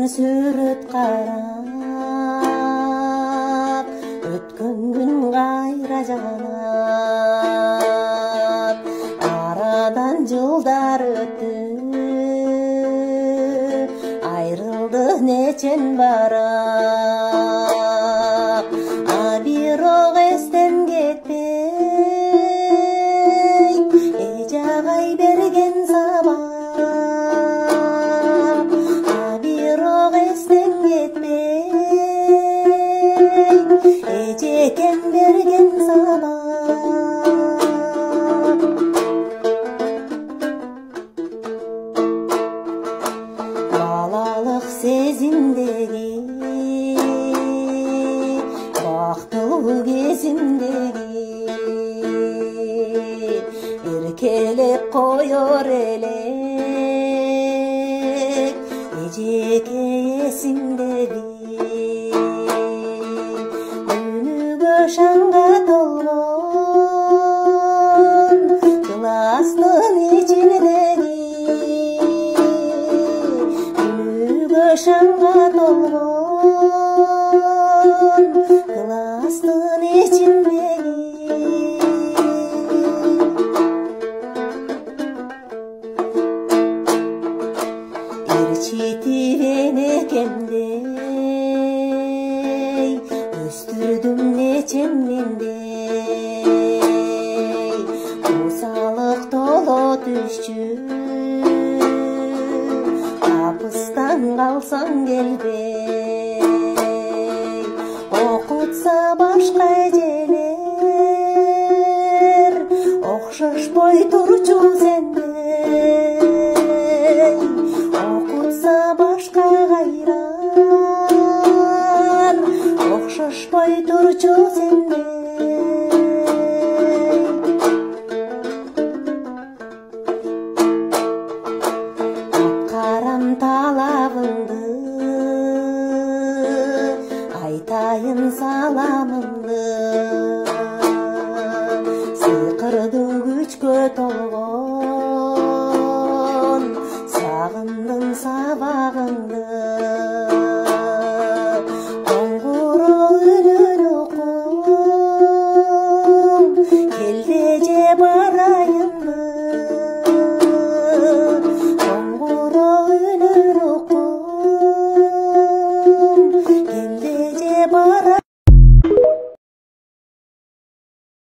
сүрөт карап, өткөн күн кайра жанат. Арадан жылдар өттү, айрылды нечен барак. Бирок эстен кетпей, эже агай берген сабак. Бирок эстен кетпей, эжекем берген сабак. Балалык сезимдеги, бактылуу кезимдеги, эркелеп коёр элек эжеке эсиңдеги. Үнүгө шаңга толгон класстын ичиндеги, үнүгө шаңга толгон класстын ичиндеги. Ирчитип энекемдей, өстүрдүм нечен мендей. Кусалык толо түшчү, капыстан калсаң келбей. Окутса башка эжелер, окшошпой турчу сендей. Окутса башка кайран, окшошпой турчу сендей. Карам талабыңды, айтайын саламыңды.